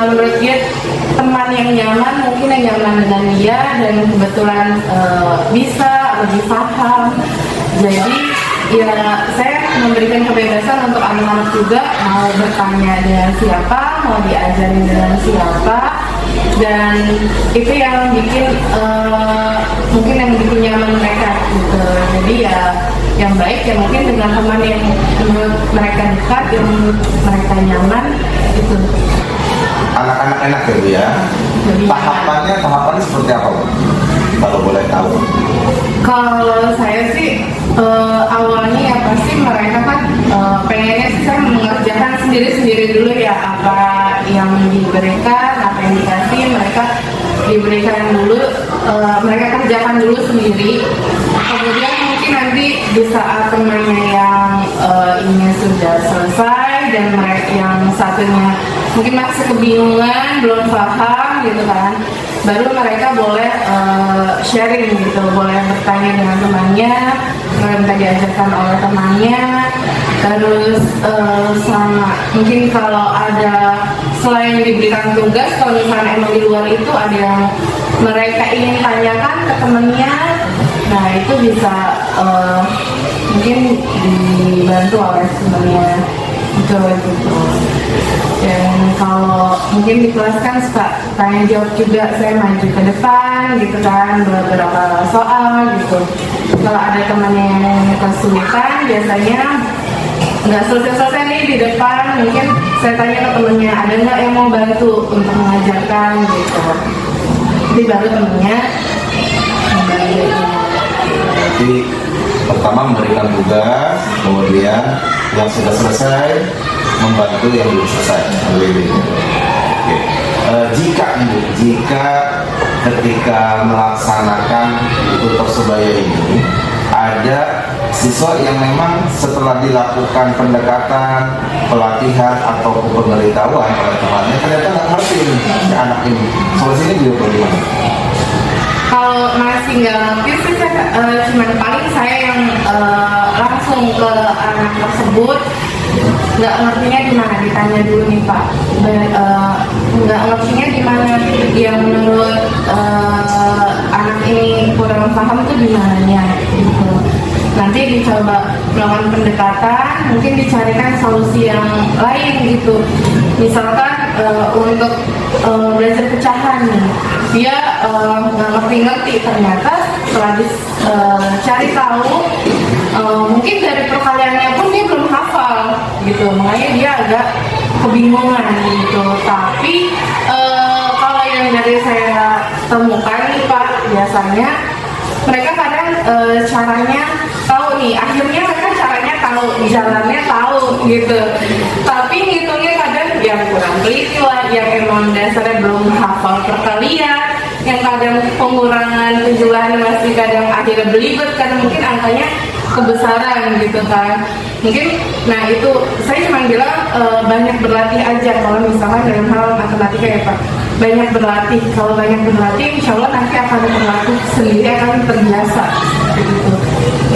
menurut dia teman yang nyaman mungkin yang nyaman dengan dia dan kebetulan bisa lebih paham. Jadi ya saya memberikan kebebasan untuk anak-anak juga mau bertanya dengan siapa, mau diajarin dengan siapa, dan itu yang bikin mungkin yang bikin nyaman mereka gitu. Jadi ya yang baik ya mungkin dengan teman yang menurut mereka dekat, yang menurut mereka nyaman itu. Anak-anak enak ya Bu ya? Jadi, Tahapannya seperti apa Bu? Kalau boleh tahu. kalau saya sih awalnya ya pasti mereka kan pengennya sih saya mengerjakan sendiri-sendiri dulu ya, apa yang diberikan, apa yang dikasih mereka diberikan dulu, mereka kerjakan dulu sendiri. Kemudian mungkin nanti di saat temannya yang ini sudah selesai dan mereka yang satunya mungkin masih kebingungan, belum paham gitu kan, baru mereka boleh sharing gitu, boleh bertanya dengan temannya, minta diajarkan oleh temannya. Terus sama mungkin kalau ada selain diberikan tugas, kalau misalnya emang di luar itu ada yang mereka ingin tanyakan ke temennya, nah itu bisa mungkin dibantu oleh temennya gitu. Dan kalau mungkin di kelas kan suka tanya jawab juga, saya maju ke depan gitu kan, beberapa soal gitu. Kalau ada temannya yang kesulitan, biasanya nggak selesai-selesai nih di depan, mungkin saya tanya ke temennya, ada nggak yang mau bantu untuk mengajarkan gitu. Jadi baru temennya membantu. Jadi pertama memberikan tugas, kemudian yang sudah selesai membantu yang belum selesai. Oke. Jika ketika melaksanakan tutor sebaya ini ada siswa yang memang setelah dilakukan pendekatan, pelatihan atau pemberitahuan oleh temannya ternyata nggak ngerti ini si anak ini, solusinya juga bagaimana? Kalau masih nggak ngerti sih cuma paling saya yang langsung ke anak tersebut, nggak ngertinya gimana, ditanya dulu nih Pak, nggak ngertinya gimana, yang menurut anak ini kurang paham tuh gimana gitu. Nanti dicoba melakukan pendekatan, mungkin dicarikan solusi yang lain gitu. Misalkan untuk belajar pecahan nih, dia nggak ngerti-ngerti, ternyata setelah cari tahu mungkin dari perkaliannya pun dia belum hafal gitu, makanya dia agak kebingungan gitu. Tapi kalau yang dari saya temukan nih Pak, biasanya mereka kadang caranya tahu nih, akhirnya mereka caranya tahu, jalannya tahu gitu, tapi ngitungnya kadang yang kurang teliti lah, yang emang dasarnya belum hafal perkalian, yang kadang pengurangan penjumlahan masih kadang akhirnya belibet karena mungkin angkanya kebesaran gitu kan. Mungkin, nah itu saya cuma bilang banyak berlatih aja kalau misalkan dalam hal matematika ya Pak. Banyak berlatih, kalau banyak berlatih insya Allah nanti akan berlatih sendiri, akan terbiasa gitu.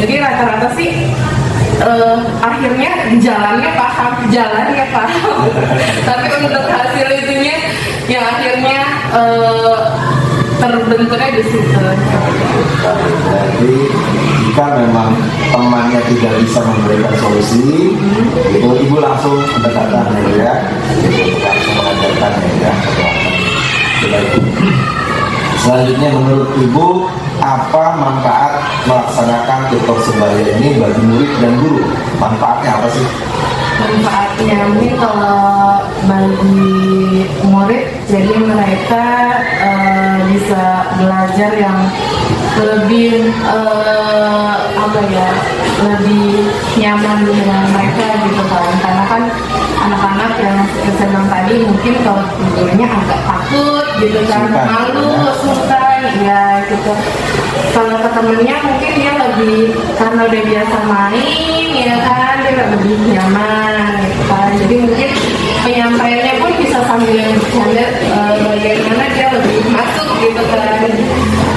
Jadi rata-rata sih akhirnya jalannya paham tapi untuk hasil itunya yang akhirnya terbentuknya di situ. Jadi jika memang temannya tidak bisa memberikan solusi, itu ibu langsung pendekatan ya, ibu langsung mengajarkan ya. Selanjutnya menurut ibu apa manfaat melaksanakan tutor sebaya ini bagi murid dan guru? Manfaatnya apa sih? Manfaatnya mungkin kalau bagi murid, jadi mereka bisa belajar yang lebih lebih nyaman dengan mereka gitu kan, karena kan anak-anak yang saya bilang tadi mungkin kalau gurunya agak takut gitu kan, malu, sungkan ya gitu. Kalau ke temennya mungkin dia lebih, karena udah biasa main ya kan, dia lebih nyaman gitu kan. Jadi mungkin penyampaiannya pun bisa sambil bercanda, bagaimana dia lebih masuk gitu kan.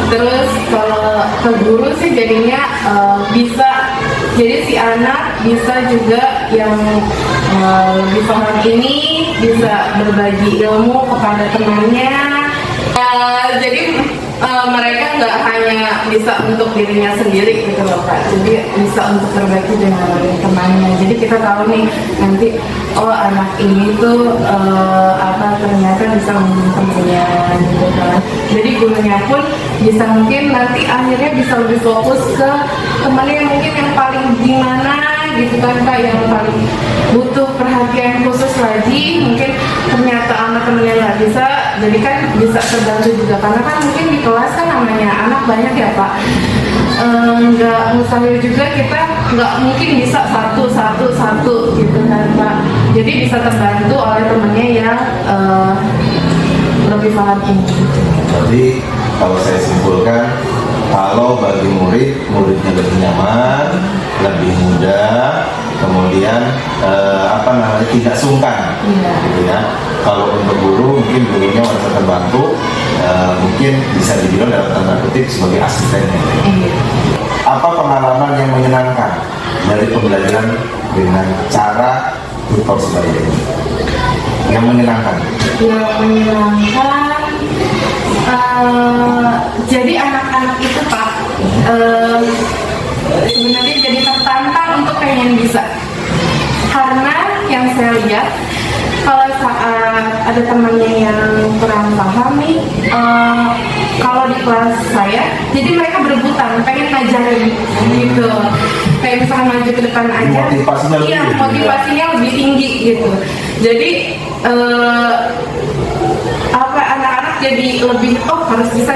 Terus kalau ke guru sih jadinya bisa, jadi si anak bisa juga yang lebih paham ini bisa berbagi ilmu kepada temannya. Jadi mereka nggak hanya bisa untuk dirinya sendiri gitu loh Pak, jadi bisa untuk berbagi dengan temannya. Jadi kita tahu nih nanti, oh anak ini tuh ternyata bisa membantu temannya gitu kan. Jadi gurunya pun bisa mungkin nanti akhirnya bisa lebih fokus ke temannya yang mungkin yang paling gimana gitu kan Pak, yang paling butuh perhatian khusus lagi. Mungkin ternyata anak temennya nggak bisa, jadi kan bisa terbantu juga, karena kan mungkin di kelas kan namanya anak banyak ya Pak. Nggak mustahil juga kita nggak mungkin bisa satu gitu kan Pak. Jadi bisa terbantu oleh temennya yang lebih paham ini. Jadi kalau saya simpulkan, kalau bagi muridnya lebih nyaman, lebih mudah, kemudian tidak sungkan, gitu ya. Kalau untuk guru mungkin gurunya merasa terbantu, mungkin bisa dibilang dalam tanda kutip sebagai asistennya. Apa pengalaman yang menyenangkan dari pembelajaran dengan cara tutor sebaya ini? Yang menyenangkan? Yang menyenangkan, jadi anak-anak itu Pak sebenarnya jadi tertantang untuk pengen bisa, karena yang saya lihat kalau saat ada temannya yang kurang paham nih, kalau di kelas saya, jadi mereka berebutan pengen ngajarin gitu, kayak misalnya maju ke depan aja, motivasinya lebih tinggi gitu. Jadi anak-anak jadi lebih harus bisa,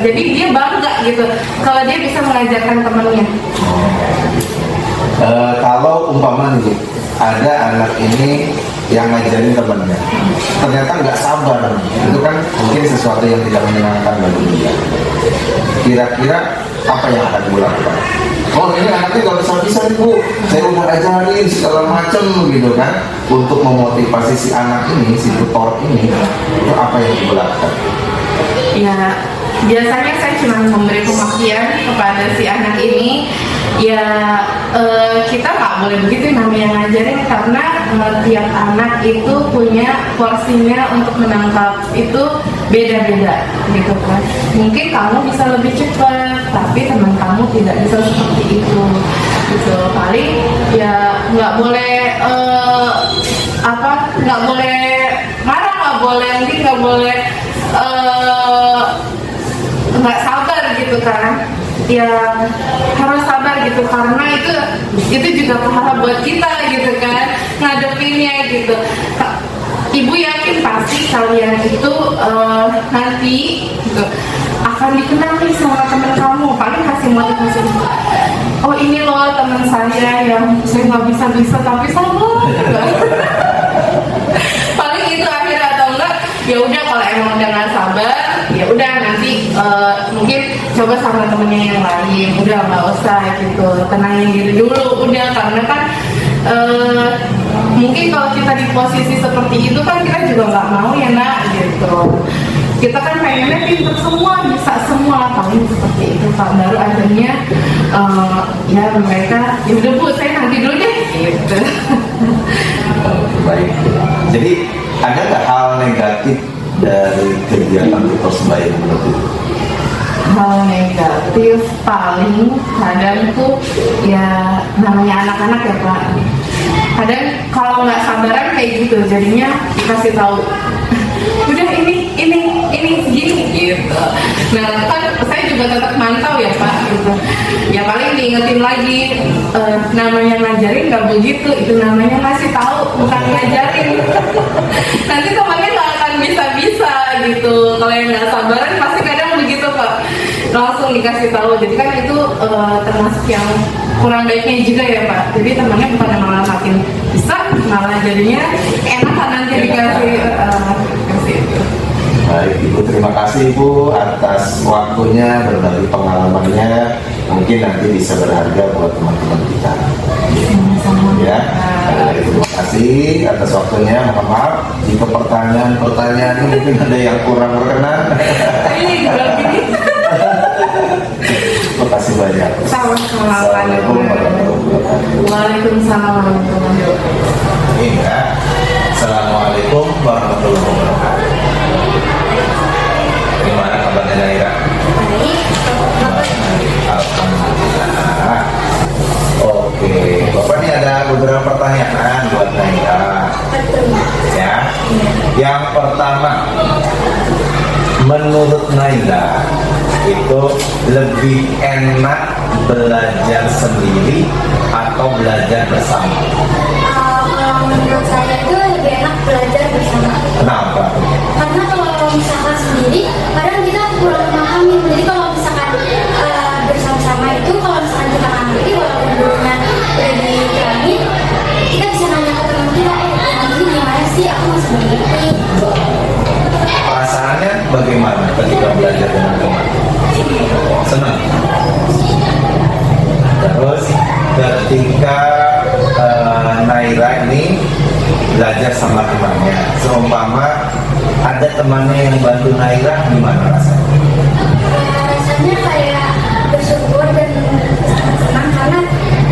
jadi dia bangga gitu kalau dia bisa mengajarkan temannya. Kalau umpama nih ada anak ini yang ngajarin temannya, ternyata nggak sabar, itu kan mungkin sesuatu yang tidak menyenangkan bagi dia. Kira-kira apa yang akan dilakukan? Oh ini anaknya nggak bisa nih Bu, saya udah ajarin segala macam gitu kan, untuk memotivasi si anak ini, si tutor ini, itu apa yang dilakukan? Ya biasanya saya cuma memberi pemakian kepada si anak ini. Ya kita nggak boleh begitu namanya ngajarin, karena tiap anak itu punya porsinya untuk menangkap itu beda-beda gitu kan. Mungkin kamu bisa lebih cepat, tapi teman kamu tidak bisa seperti itu gitu. Paling ya nggak boleh nggak boleh marah, nggak boleh nggak sabar gitu kan. Ya harus sabar gitu, karena itu juga pahala buat kita gitu kan, ngadepinnya gitu. Ibu yakin pasti kalian itu nanti gitu akan dikenal nih sama teman kamu, paling kasih motivasi. Oh ini loh teman saya yang saya nggak bisa tapi sabar. Paling itu akhir atau enggak ya udah kalau emang udah nggak sabar ya udah nanti mungkin coba sama temennya yang lain, udah nggak usah gitu, tenangin diri dulu udah, karena kan mungkin kalau kita di posisi seperti itu kan kita juga nggak mau ya nak gitu. Kita kan pengennya pinter semua, bisa semua, paling seperti itu Pak. Baru akhirnya ya mereka, ya udah Bu, saya nanti dulu deh gitu. Baik. Jadi ada nggak hal negatif dari kegiatan Persebaya menurut Ibu? Hal negatif paling kadang tuh ya namanya anak-anak ya Pak. Kadang kalau nggak sabaran kayak gitu, jadinya dikasih tahu udah ini segini gitu. Nah kan saya juga tetap mantau ya Pak gitu. Ya paling diingetin lagi, namanya ngajarin nggak begitu, itu namanya ngasih tahu bukan ngajarin. Nanti temannya nggak akan bisa gitu. Kalau yang nggak sabaran pasti kadang begitu Pak, langsung dikasih tahu. Jadi kan itu termasuk yang kurang baiknya juga ya Pak. Jadi temannya bukan malah makin bisa, malah jadinya enak kan nanti dikasih kasih itu. Baik Ibu, terima kasih Ibu atas waktunya, berbagi pengalamannya, mungkin nanti bisa berharga buat teman-teman kita. Ya, terima kasih atas waktunya. Mohon maaf jika pertanyaan-pertanyaannya mungkin ada yang kurang berkenan. Terima kasih banyak. Assalamualaikum warahmatullahi wabarakatuh. Waalaikumsalam warahmatullahi wabarakatuh. Iya. Assalamualaikum warahmatullahi wabarakatuh. Gimana kabarnya Naira? Alhamdulillah. Oke, Bapak ini ada beberapa pertanyaan buat Naira. Ya. Yang pertama, menurut Naira itu lebih enak belajar sendiri atau belajar bersama? Kalau menurut saya itu lebih enak belajar bersama. Kenapa? Karena kalau misalkan sendiri, kadang kita kurang memahami. Jadi kalau misalkan bersama-sama itu, kalau misalkan kita nggak ngerti, walaupun gurunya udah diterangin, kita bisa nanya ke teman kita, ini gimana sih? Aku masih mengerti. Perasaannya bagaimana ketika belajar dengan teman? Senang. Terus ketika Naira ini belajar sama temannya, seumpama ada temannya yang bantu Naira, gimana rasanya? Rasanya kayak bersyukur dan senang karena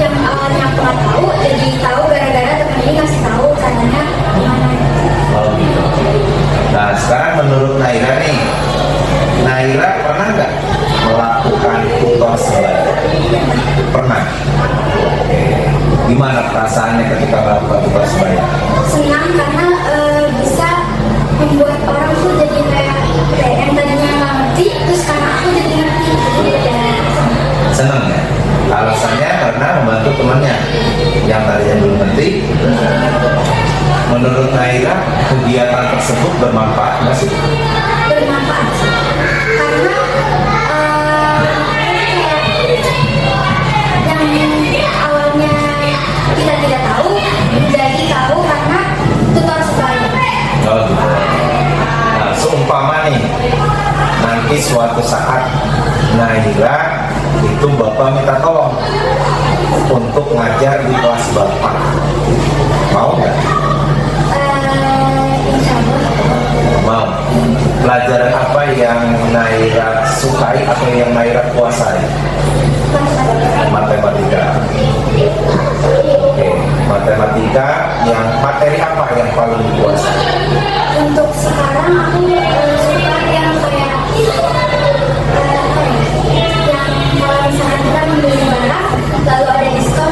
yang awalnya aku nggak tahu, jadi tahu gara-gara teman ini ngasih tahu caranya gimana. Oh gitu. Nah sekarang menurut Naira nih, Naira pernah nggak melakukan tutor sebaya? Pernah. Oke. Gimana perasaannya ketika melakukan tutor sebaya? Senang karena bisa membuat orang tuh jadi kayak yang tadinya nggak ngerti, terus sekarang aku jadi ngerti. Senang ya? Alasannya karena membantu temannya yang tadinya belum ngerti. Menurut Naira, kegiatan tersebut bermanfaat nggak sih? Bermanfaat karena yang awalnya kita tidak tahu jadi tahu karena tutor sebaya. Oh gitu. Nah, seumpama nih, nanti suatu saat Naira itu Bapak minta tolong untuk ngajar di kelas Bapak, mau nggak? Insya Allah. Mau. Pelajaran apa yang Naira sukai atau yang Naira kuasai? Matematika. Oke, matematika. Yang materi apa yang paling dikuasai? Untuk sekarang aku suka yang kayak yang kalau misalkan kita membeli barang lalu ada diskon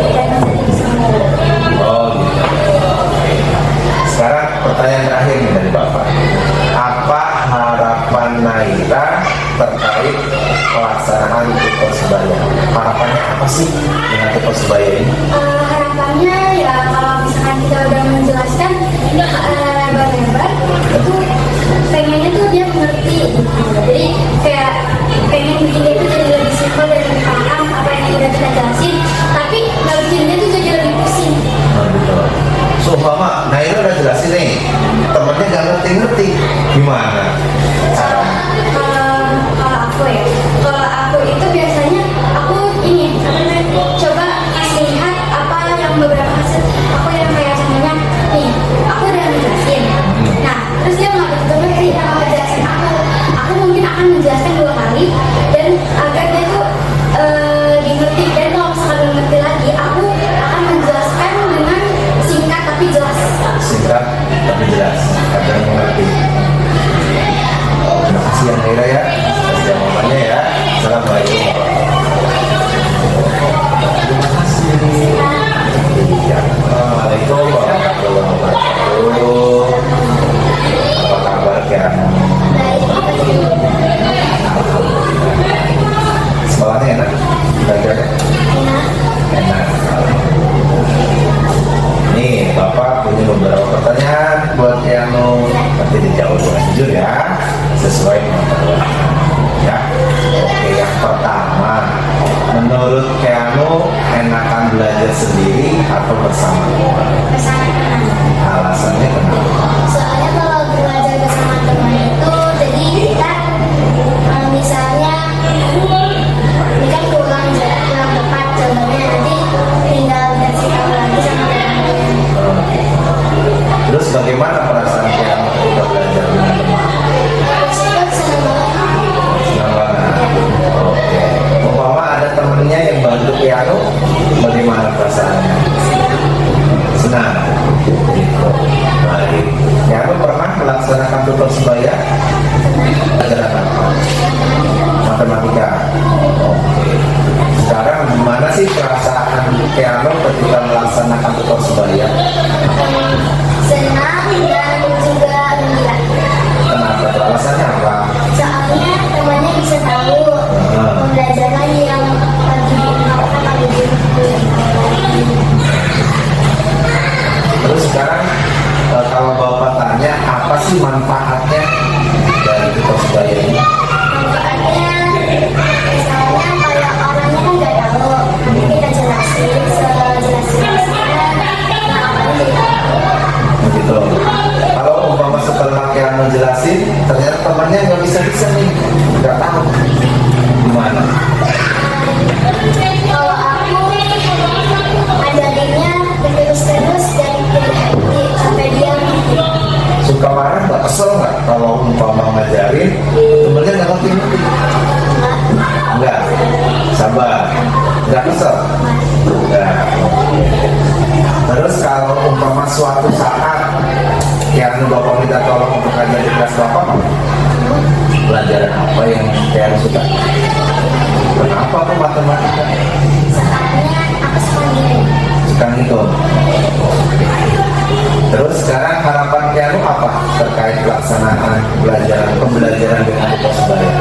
dan bisa diskon. Oh gitu. Sekarang pertanyaan terakhir nih dari Bapak. Apa harapan Naira terkait pelaksanaan tutor sebaya? Harapannya apa sih dengan tutor sebaya ini? Harapannya ya kalau misalkan kita udah menjelaskan lebar-lebar ngerti. Gimana? Kalau aku itu biasanya aku ini coba kasih lihat apa yang beberapa hasil aku yang kayak contohnya nih aku udah ngejelasin. Nah terus dia nggak betul yang ngejelasin aku mungkin akan menjelaskan 2 kali dan agar dia tuh dimengerti, dan kalau misalkan belum ngerti lagi aku akan menjelaskan dengan singkat tapi jelas. Singkat tapi jelas agar mengerti. Terima kasih yang Naira ya, atas jawabannya ya. Assalamualaikum. Terima kasih. Ya, Assalamualaikum warahmatullahi wabarakatuh. Apa kabar ya? Sekolahnya enak? Belajarnya? Enak. Nih, Bapak punya beberapa pertanyaan buat Keanu. Nanti dijawab dengan jujur ya, sesuai pengetahuan ya. Oke, yang pertama, menurut Keanu enakan belajar sendiri atau bersama teman? Bersama teman. Alasannya kenapa? Soalnya kalau belajar bersama teman itu jadi kita misalnya ini kan kurang tepat contohnya nanti tinggal dikasih tahu lagi sama teman. Terus bagaimana perasaan Keanu ketika belajar dengan teman? Senang banget. Senang banget. Oke. Umpama ada temennya yang bantu Keanu, bagaimana perasaannya? Senang. Gitu. Baik. Keanu pernah melaksanakan tutor sebaya? Pelajaran apa? Matematika. Oke. Sekarang gimana sih perasaan Keanu ketika melaksanakan tutor sebaya? Senang dan juga gembira. Kenapa? Alasannya apa? Soalnya temannya bisa tahu pembelajaran yang lagi dilakukan lagi Terus sekarang kalau Bapak tanya apa sih manfaatnya dari tutor sebaya ini? manfaatnya. Misalnya kalau orangnya kan nggak tahu, nanti kita jelasin sejelas-jelasnya. Nah orangnya jadi tahu. Begitu. Kalau umpama setelah Keanu jelasin, ternyata temannya nggak bisa nih, nggak tahu gimana? Kalau aku ajarinnya terus dan sampai dia ngerti. Suka marah nggak, kesel nggak kalau umpama ngajarin temennya nggak ngerti? Nggak, sabar, nggak kesel. Nggak. Terus kalau umpama suatu saat Keanu Bapak minta tolong untuk ngajar di kelas Bapak, pelajaran apa yang Keanu suka? Kenapa kok matematika? Soalnya aku suka ngitung. Suka ngitung. Terus sekarang harapan Keanu apa terkait pelaksanaan pembelajaran dengan tutor sebaya?